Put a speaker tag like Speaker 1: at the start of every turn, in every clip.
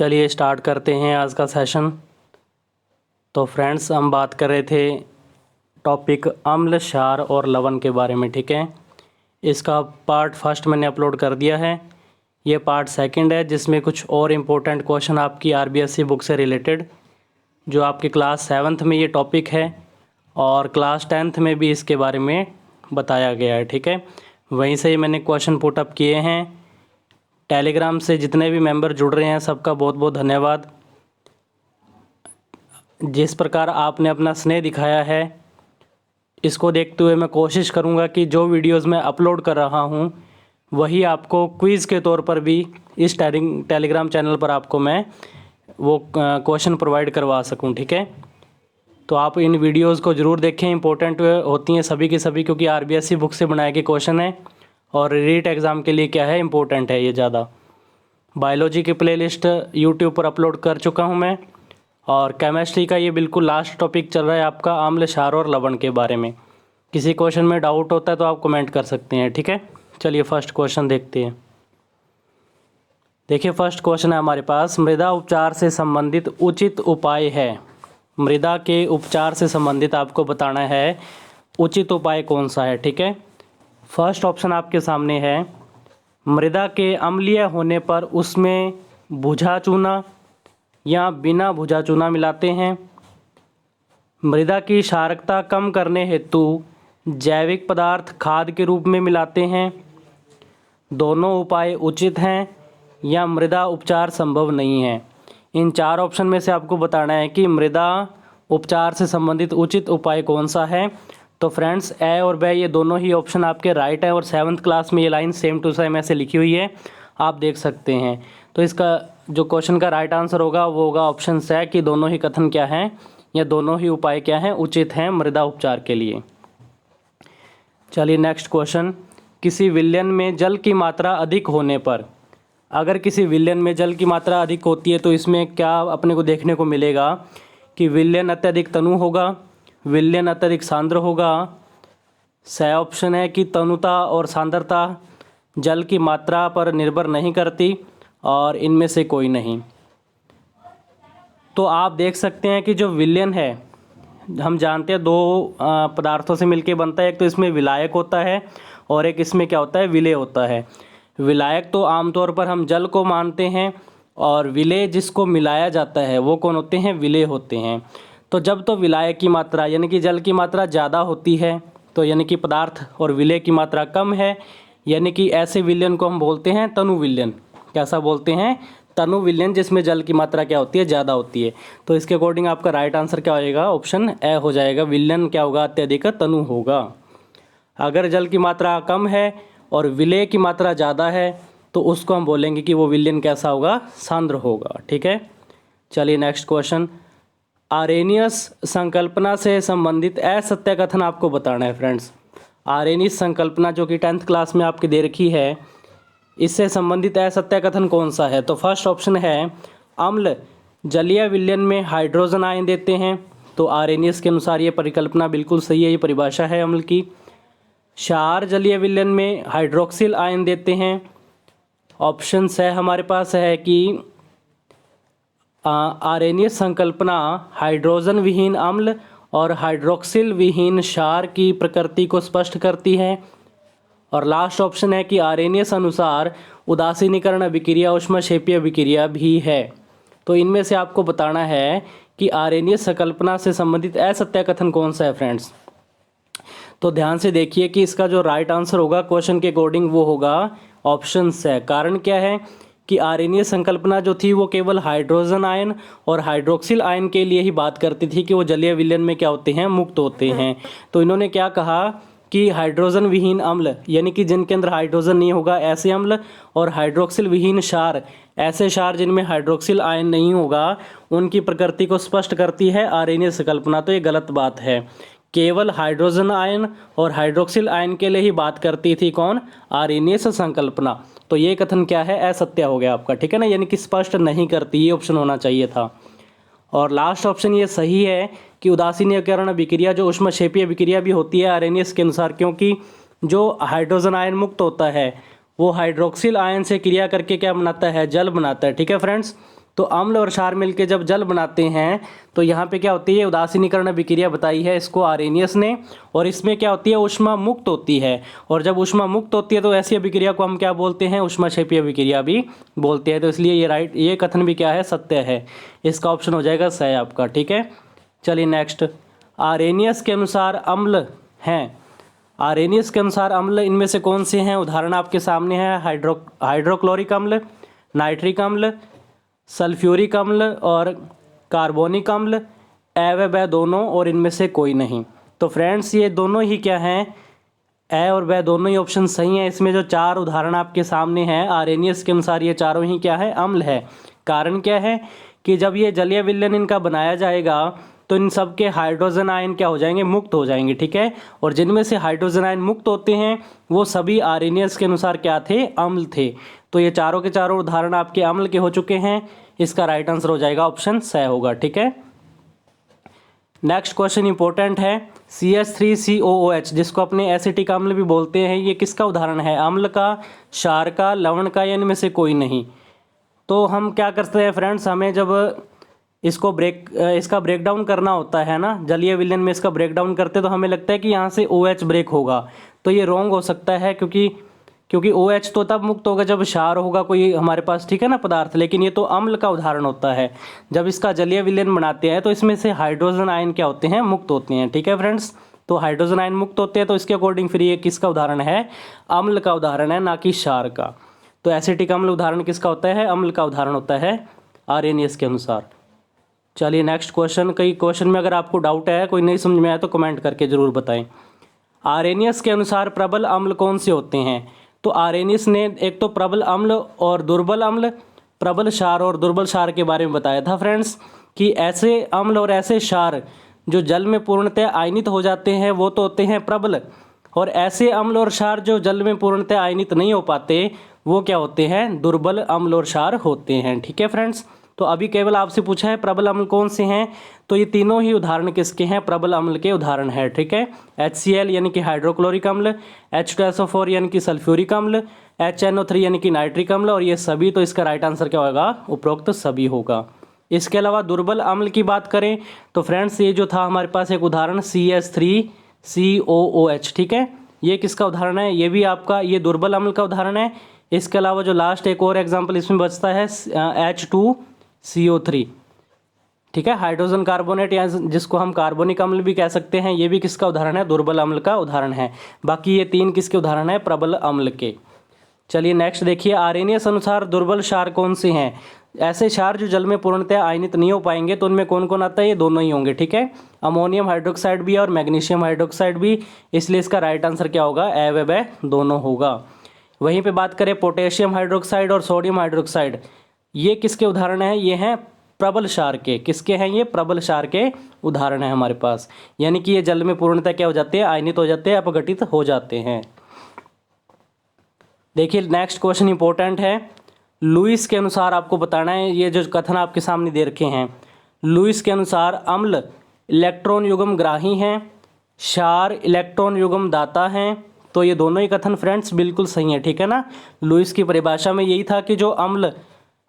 Speaker 1: चलिए स्टार्ट करते हैं आज का सेशन। तो फ्रेंड्स, हम बात कर रहे थे टॉपिक अम्ल, क्षार और लवण के बारे में। ठीक है, इसका पार्ट फर्स्ट मैंने अपलोड कर दिया है। ये पार्ट सेकंड है जिसमें कुछ और इम्पोर्टेंट क्वेश्चन आपकी आरबीएससी बुक से रिलेटेड, जो आपकी क्लास 7th में ये टॉपिक है और क्लास 10th में भी इसके बारे में बताया गया है। ठीक है, वहीं से ही मैंने क्वेश्चन पुटअप किए हैं। टेलीग्राम से जितने भी मेंबर जुड़ रहे हैं सबका बहुत बहुत धन्यवाद। जिस प्रकार आपने अपना स्नेह दिखाया है, इसको देखते हुए मैं कोशिश करूंगा कि जो वीडियोस मैं अपलोड कर रहा हूं वही आपको क्विज़ के तौर पर भी इस टेलीग्राम चैनल पर आपको मैं वो क्वेश्चन प्रोवाइड करवा सकूं। ठीक है, तो आप इन वीडियोस को ज़रूर देखें, इंपॉर्टेंट होती हैं सभी की सभी, क्योंकि आरबीएससी बुक से बनाए गए क्वेश्चन है और रीट एग्ज़ाम के लिए क्या है, इम्पोर्टेंट है ये ज़्यादा। बायोलॉजी की प्लेलिस्ट यूट्यूब पर अपलोड कर चुका हूँ मैं, और केमिस्ट्री का ये बिल्कुल लास्ट टॉपिक चल रहा है आपका अम्ल, क्षार और लवण के बारे में। किसी क्वेश्चन में डाउट होता है तो आप कमेंट कर सकते हैं। ठीक है, चलिए फर्स्ट क्वेश्चन देखते हैं। देखिए, फर्स्ट क्वेश्चन है हमारे पास, मृदा उपचार से संबंधित उचित उपाय है। मृदा के उपचार से संबंधित आपको बताना है उचित उपाय कौन सा है। ठीक है, फर्स्ट ऑप्शन आपके सामने है, मृदा के अम्लीय होने पर उसमें भुजा चूना या बिना भुजा चूना मिलाते हैं। मृदा की क्षारकता कम करने हेतु जैविक पदार्थ खाद के रूप में मिलाते हैं। दोनों उपाय उचित हैं या मृदा उपचार संभव नहीं है। इन चार ऑप्शन में से आपको बताना है कि मृदा उपचार से संबंधित उचित उपाय कौन सा है। तो फ्रेंड्स, ए और बे ये दोनों ही ऑप्शन आपके राइट है और 7th क्लास में ये लाइन सेम टू सेम ऐसे लिखी हुई है, आप देख सकते हैं। तो इसका जो क्वेश्चन का राइट आंसर होगा वो होगा ऑप्शन से, कि दोनों ही कथन क्या हैं या दोनों ही उपाय क्या हैं, उचित हैं मृदा उपचार के लिए। चलिए नेक्स्ट क्वेश्चन, किसी विलयन में जल की मात्रा अधिक होने पर, अगर किसी विलयन में जल की मात्रा अधिक होती है तो इसमें क्या अपने को देखने को मिलेगा कि विलयन अत्यधिक तनु होगा, विलयन अत्यधिक सांद्र होगा। सही ऑप्शन है कि तनुता और सांद्रता जल की मात्रा पर निर्भर नहीं करती, और इनमें से कोई नहीं। तो आप देख सकते हैं कि जो विलयन है, हम जानते हैं दो पदार्थों से मिलके बनता है। एक तो इसमें विलायक होता है और एक इसमें क्या होता है, विलेय होता है। विलायक तो आमतौर पर हम जल को मानते हैं, और विलेय जिसको मिलाया जाता है वो कौन होते हैं, विलेय होते हैं। तो जब तो विलायक की मात्रा यानी कि जल की मात्रा ज़्यादा होती है, तो यानी कि पदार्थ और विलेय की मात्रा कम है, यानी कि ऐसे विलयन को हम बोलते हैं तनु विलयन। कैसा बोलते हैं, तनु विलयन, जिसमें जल की मात्रा क्या होती है, ज़्यादा होती है। तो इसके अकॉर्डिंग आपका राइट आंसर क्या होएगा, ऑप्शन ए हो जाएगा। विलयन क्या होगा, अत्यधिक तनु होगा। अगर जल की मात्रा कम है और विलेय की मात्रा ज़्यादा है तो उसको हम बोलेंगे कि वो विलयन कैसा होगा, सांद्र होगा। ठीक है, चलिए नेक्स्ट क्वेश्चन, आरेनियस संकल्पना से संबंधित असत्य कथन आपको बताना है। फ्रेंड्स, आरेनियस संकल्पना जो कि 10th क्लास में आपकी दे रखी है, इससे संबंधित असत्य कथन कौन सा है। तो फर्स्ट ऑप्शन है, अम्ल जलीय विलयन में हाइड्रोजन आयन देते हैं। तो आरेनियस के अनुसार ये परिकल्पना बिल्कुल सही है, ये परिभाषा है अम्ल की। क्षार जलीय विलयन में हाइड्रोक्सिल आयन देते हैं। ऑप्शन से हमारे पास है कि आरेनियस संकल्पना हाइड्रोजन विहीन अम्ल और हाइड्रोक्सिल विहीन क्षार की प्रकृति को स्पष्ट करती है। और लास्ट ऑप्शन है कि आरेनियस अनुसार उदासीनीकरण अभिक्रिया ऊष्मक्षेपीय अभिक्रिया भी है। तो इनमें से आपको बताना है कि आरेनियस संकल्पना से संबंधित असत्य कथन कौन सा है। फ्रेंड्स, तो ध्यान से देखिए कि इसका जो राइट आंसर होगा क्वेश्चन के अकॉर्डिंग वो होगा ऑप्शन से। कारण क्या है कि आरेनियस संकल्पना जो थी वो केवल हाइड्रोजन आयन और हाइड्रोक्सिल आयन के लिए ही बात करती थी कि वो जलीय विलयन में क्या होते हैं, मुक्त होते हैं। तो इन्होंने क्या कहा कि हाइड्रोजन विहीन अम्ल, यानी कि जिनके अंदर हाइड्रोजन नहीं होगा ऐसे अम्ल, और हाइड्रोक्सिल विहीन क्षार, ऐसे क्षार जिनमें हाइड्रोक्सिल आयन नहीं होगा, उनकी प्रकृति को स्पष्ट करती है आरेनियस संकल्पना। तो ये गलत बात है। केवल हाइड्रोजन आयन और हाइड्रोक्सिल आयन के लिए ही बात करती थी कौन, आरेनियस संकल्पना। तो ये कथन क्या है, असत्य हो गया आपका। ठीक है ना, यानी कि स्पष्ट नहीं करती, ये ऑप्शन होना चाहिए था। और लास्ट ऑप्शन ये सही है कि उदासीनीकरण अभिक्रिया जो ऊष्मक्षेपीय अभिक्रिया भी होती है आरेनियस के अनुसार, क्योंकि जो हाइड्रोजन आयन मुक्त होता है वो हाइड्रोक्सिल आयन से क्रिया करके क्या बनाता है, जल बनाता है। ठीक है फ्रेंड्स, तो अम्ल और क्षार मिलकर जब जल बनाते हैं तो यहाँ पे क्या होती है, उदासीनीकरण अभिक्रिया बताई है इसको आर्रेनियस ने, और इसमें क्या होती है, ऊष्मा मुक्त होती है। और जब ऊष्मा मुक्त होती है तो ऐसी अभिक्रिया को हम क्या बोलते हैं, ऊष्माक्षेपी अभिक्रिया भी बोलते हैं। तो इसलिए ये कथन भी क्या है, सत्य है। इसका ऑप्शन हो जाएगा सही आपका। ठीक है, चलिए नेक्स्ट। आर्रेनियस के अनुसार अम्ल हैं, आर्रेनियस के अनुसार अम्ल इनमें से कौन से हैं? उदाहरण आपके सामने है, हाइड्रोक्लोरिक अम्ल, नाइट्रिक अम्ल, सल्फ्यूरिक अम्ल और कार्बोनिक अम्ल, ए व दोनों और इनमें से कोई नहीं। तो फ्रेंड्स ये दोनों ही क्या हैं, ए और व दोनों ही ऑप्शन सही हैं। इसमें जो 4 उदाहरण आपके सामने हैं आर्रेनियस के अनुसार ये चारों ही क्या है, अम्ल है। कारण क्या है कि जब ये जलीय विलयन इनका बनाया जाएगा तो इन सब के हाइड्रोजन आयन क्या हो जाएंगे, मुक्त हो जाएंगे। ठीक है, और जिनमें से हाइड्रोजन आयन मुक्त होते हैं वो सभी आर्रेनियस के अनुसार क्या थे, अम्ल थे। तो ये चारों के चारों उदाहरण आपके अम्ल के हो चुके हैं। इसका राइट आंसर हो जाएगा ऑप्शन स होगा। ठीक है, नेक्स्ट क्वेश्चन इंपॉर्टेंट है। CH3COOH जिसको अपने एसिटिक अम्ल भी बोलते हैं, ये किसका उदाहरण है? अम्ल का, क्षार का, लवण का, या इनमें से कोई नहीं। तो हम क्या करते हैं फ्रेंड्स, हमें जब इसका ब्रेक डाउन करना होता है ना, जलीय विलयन में इसका ब्रेक डाउन करते तो हमें लगता है कि यहाँ से OH ब्रेक होगा। तो ये रॉन्ग हो सकता है क्योंकि OH तो तब मुक्त होगा जब क्षार होगा कोई हमारे पास, ठीक है ना, पदार्थ। लेकिन ये तो अम्ल का उदाहरण होता है। जब इसका जलीय विलयन बनाते हैं तो इसमें से हाइड्रोजन आयन क्या होते हैं, मुक्त होते हैं। ठीक है फ्रेंड्स, तो हाइड्रोजन आयन मुक्त होते हैं तो इसके अकॉर्डिंग फिर ये किसका उदाहरण है, अम्ल का उदाहरण है, ना कि क्षार का। तो एसिटिक अम्ल उदाहरण किसका होता है, अम्ल का उदाहरण होता है आर्रेनियस के अनुसार। चलिए नेक्स्ट क्वेश्चन। कई क्वेश्चन में अगर आपको डाउट है, कोई नहीं समझ में आया तो कमेंट करके ज़रूर बताएं। आर्रेनियस के अनुसार प्रबल अम्ल कौन से होते हैं? तो आर्रेनियस ने एक तो प्रबल अम्ल और दुर्बल अम्ल, प्रबल क्षार और दुर्बल क्षार के बारे में बताया था फ्रेंड्स, कि ऐसे अम्ल और ऐसे क्षार जो जल में पूर्णतः आयनित हो जाते हैं वो तो होते हैं प्रबल, और ऐसे अम्ल और क्षार जो जल में पूर्णतः आयनित नहीं हो पाते वो क्या होते हैं, दुर्बल अम्ल और क्षार होते हैं। ठीक है फ्रेंड्स, तो अभी केवल आपसे पूछा है प्रबल अम्ल कौन से हैं, तो ये तीनों ही उदाहरण किसके हैं, प्रबल अम्ल के उदाहरण है। ठीक है, HCl यानी कि हाइड्रोक्लोरिक अम्ल, H2SO4 यानी कि सल्फ्यूरिक अम्ल, HNO3 यानी कि नाइट्रिक अम्ल, और ये सभी। तो इसका राइट आंसर क्या होगा, उपरोक्त सभी होगा। इसके अलावा दुर्बल अम्ल की बात करें तो फ्रेंड्स ये जो था हमारे पास एक उदाहरण CH3COOH। ठीक है, ये किसका उदाहरण है, ये भी आपका ये दुर्बल अम्ल का उदाहरण है। इसके अलावा जो लास्ट एक और एग्जाम्पल इसमें बचता है H2CO3। ठीक है, हाइड्रोजन कार्बोनेट या जिसको हम कार्बोनिक अम्ल भी कह सकते हैं, ये भी किसका उदाहरण है, दुर्बल अम्ल का उदाहरण है। बाकी ये 3 किसके उदाहरण है, प्रबल अम्ल के। चलिए नेक्स्ट देखिए, आर्रेनियस अनुसार दुर्बल क्षार कौन से हैं? ऐसे क्षार जो जल में पूर्णतः आयनित नहीं हो पाएंगे तो उनमें कौन कौन आता है, ये दोनों ही होंगे। ठीक है, अमोनियम हाइड्रोक्साइड भी और मैग्नीशियम हाइड्रोक्साइड भी। इसलिए इसका राइट आंसर क्या होगा, ए व दोनों होगा। वहीं पे बात करें पोटेशियम हाइड्रोक्साइड और सोडियम हाइड्रोक्साइड, ये किसके उदाहरण हैं, ये हैं प्रबल क्षार के। किसके हैं ये, प्रबल क्षार के उदाहरण है हमारे पास। यानी कि ये जल में पूर्णतः क्या हो जाते हैं, आयनित हो जाते हैं, अपघटित हो जाते हैं। देखिए नेक्स्ट क्वेश्चन इंपॉर्टेंट है। लुईस के अनुसार आपको बताना है, ये जो कथन आपके सामने दे रखे हैं, लुईस के अनुसार अम्ल इलेक्ट्रॉन युग्म ग्राही हैं, क्षार इलेक्ट्रॉन युग्म दाता हैं। तो ये दोनों ही कथन फ्रेंड्स बिल्कुल सही है। ठीक है ना, लुईस की परिभाषा में यही था कि जो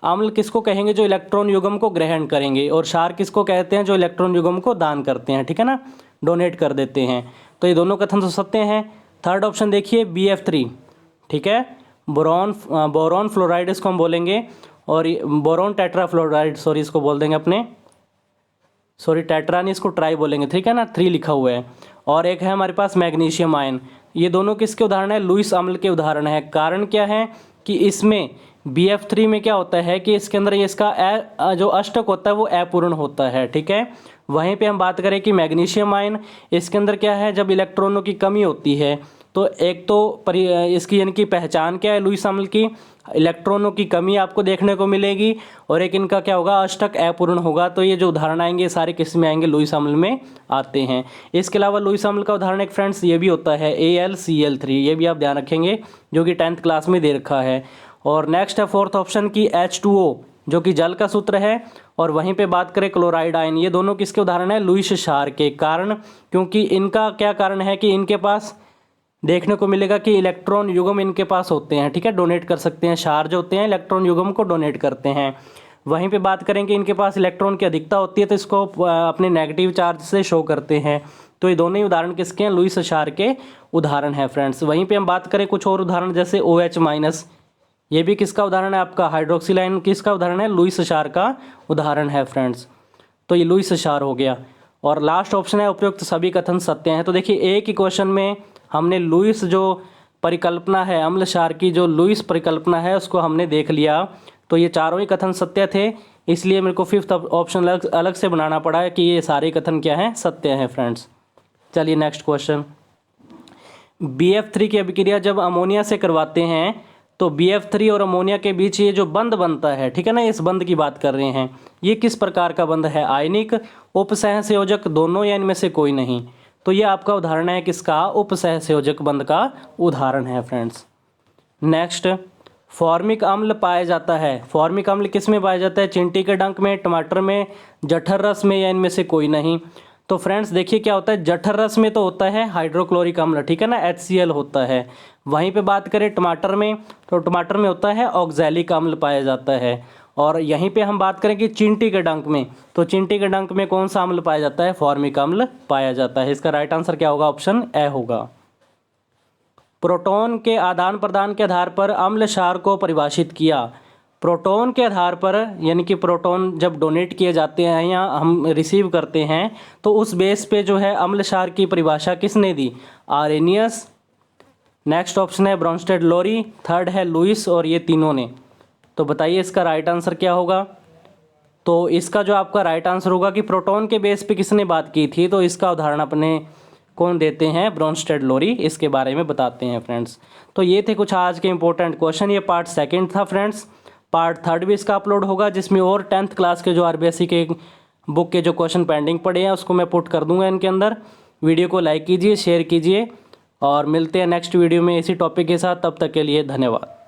Speaker 1: अम्ल किसको कहेंगे, जो इलेक्ट्रॉन युग्म को ग्रहण करेंगे, और क्षार किसको कहते हैं, जो इलेक्ट्रॉन युग्म को दान करते हैं। ठीक है ना, डोनेट कर देते हैं। तो ये दोनों कथन तो सत्य हैं। थर्ड ऑप्शन देखिए BF3। ठीक है, बोरॉन फ्लोराइड इसको हम बोलेंगे, और बोरॉन टेट्राफ्लोराइड इसको बोल देंगे अपने, टेट्रा नहीं, इसको ट्राई बोलेंगे। ठीक है ना, 3 लिखा हुआ है। और एक है हमारे पास मैग्नीशियम आयन। ये दोनों किसके उदाहरण है, लुईस अम्ल के उदाहरण है। कारण क्या है कि इसमें BF3 में क्या होता है कि इसके अंदर ये इसका जो अष्टक होता है वो अपूर्ण होता है। ठीक है, वहीं पे हम बात करें कि मैग्नीशियम आयन, इसके अंदर क्या है, जब इलेक्ट्रॉनों की कमी होती है तो एक तो इसकी यानी कि पहचान क्या है लुईस अम्ल की, इलेक्ट्रॉनों की कमी आपको देखने को मिलेगी, और एक इनका क्या होगा, अष्टक अपूर्ण होगा। तो ये जो उदाहरण आएंगे सारे किस में आएंगे, लुईस अम्ल में आते हैं। इसके अलावा लुईस अम्ल का उदाहरण एक फ्रेंड्स ये भी होता है AlCl3, ये भी आप ध्यान रखेंगे, जो कि 10th क्लास में दे रखा है। और नेक्स्ट है फोर्थ ऑप्शन की H2O, जो कि जल का सूत्र है। और वहीं पे बात करें क्लोराइड आयन, ये दोनों किसके उदाहरण है, लुईस क्षार के। कारण क्योंकि इनका क्या कारण है कि इनके पास देखने को मिलेगा कि इलेक्ट्रॉन युग्म इनके पास होते हैं। ठीक है, डोनेट कर सकते हैं, क्षार जो होते हैं इलेक्ट्रॉन युग्म को डोनेट करते हैं। वहीं पे बात करें कि इनके पास इलेक्ट्रॉन की अधिकता होती है तो इसको अपने नेगेटिव चार्ज से शो करते हैं। तो ये दोनों ही उदाहरण किसके हैं? लुईस क्षार के उदाहरण हैं फ्रेंड्स। वहीं पे हम बात करें कुछ और उदाहरण, जैसे OH-, ये भी किसका उदाहरण है? आपका हाइड्रोक्सिल आयन किसका उदाहरण है? लुईस क्षार का उदाहरण है फ्रेंड्स। तो ये लुईस क्षार हो गया। और लास्ट ऑप्शन है उपयुक्त सभी कथन सत्य हैं। तो देखिए एक ही क्वेश्चन में हमने लुईस जो परिकल्पना है अम्ल क्षार की, जो लुईस परिकल्पना है उसको हमने देख लिया। तो ये चारों ही कथन सत्य थे, इसलिए मेरे को फिफ्थ ऑप्शन अलग से बनाना पड़ा है कि ये सारे कथन क्या हैं? सत्य हैं फ्रेंड्स। चलिए नेक्स्ट क्वेश्चन। BF3 की अभिक्रिया जब अमोनिया से करवाते हैं तो BF3 और अमोनिया के बीच ये जो बंध बनता है, ठीक है ना, इस बंध की बात कर रहे हैं, ये किस प्रकार का बंध है? आयनिक, उपसहसंयोजक, दोनों या इनमें से कोई नहीं? तो ये आपका उदाहरण है किसका? उपसहसंयोजक बंध का उदाहरण है फ्रेंड्स। नेक्स्ट, फॉर्मिक अम्ल पाया जाता है। फॉर्मिक अम्ल किस में पाया जाता है? चींटी के डंक में, टमाटर में, जठर रस में, या इनमें से कोई नहीं? तो फ्रेंड्स देखिए क्या होता है, जठर रस में तो होता है हाइड्रोक्लोरिक अम्ल, ठीक है ना, HCl होता है। वहीं पे बात करें टमाटर में, तो टमाटर में होता है ऑक्सैलिक अम्ल पाया जाता है। और यहीं पे हम बात करें कि चींटी के डंक में, तो चींटी के डंक में कौन सा अम्ल पाया जाता है? फॉर्मिक अम्ल पाया जाता है। इसका राइट आंसर क्या होगा? ऑप्शन ए होगा। प्रोटॉन के आदान प्रदान के आधार पर अम्ल क्षार को परिभाषित किया। प्रोटॉन के आधार पर, यानी कि प्रोटॉन जब डोनेट किए जाते हैं या हम रिसीव करते हैं तो उस बेस पे जो है अम्ल क्षार की परिभाषा किसने दी? आरेनियस। नेक्स्ट ऑप्शन है ब्रॉन्स्टेड लोरी, थर्ड है लुईस, और ये तीनों ने। तो बताइए इसका राइट आंसर क्या होगा? तो इसका जो आपका राइट आंसर होगा कि प्रोटॉन के बेस पे किसने बात की थी, तो इसका उदाहरण अपने कौन देते हैं? ब्रॉन्स्टेड लोरी इसके बारे में बताते हैं फ्रेंड्स। तो ये थे कुछ आज के इंपॉर्टेंट क्वेश्चन। ये पार्ट सेकंड था फ्रेंड्स। पार्ट थर्ड भी इसका अपलोड होगा जिसमें और 10th क्लास के जो RBSE के बुक के जो क्वेश्चन पेंडिंग पड़े हैं उसको मैं पुट कर दूंगा इनके अंदर। वीडियो को लाइक कीजिए, शेयर कीजिए, और मिलते हैं नेक्स्ट वीडियो में इसी टॉपिक के साथ। तब तक के लिए धन्यवाद।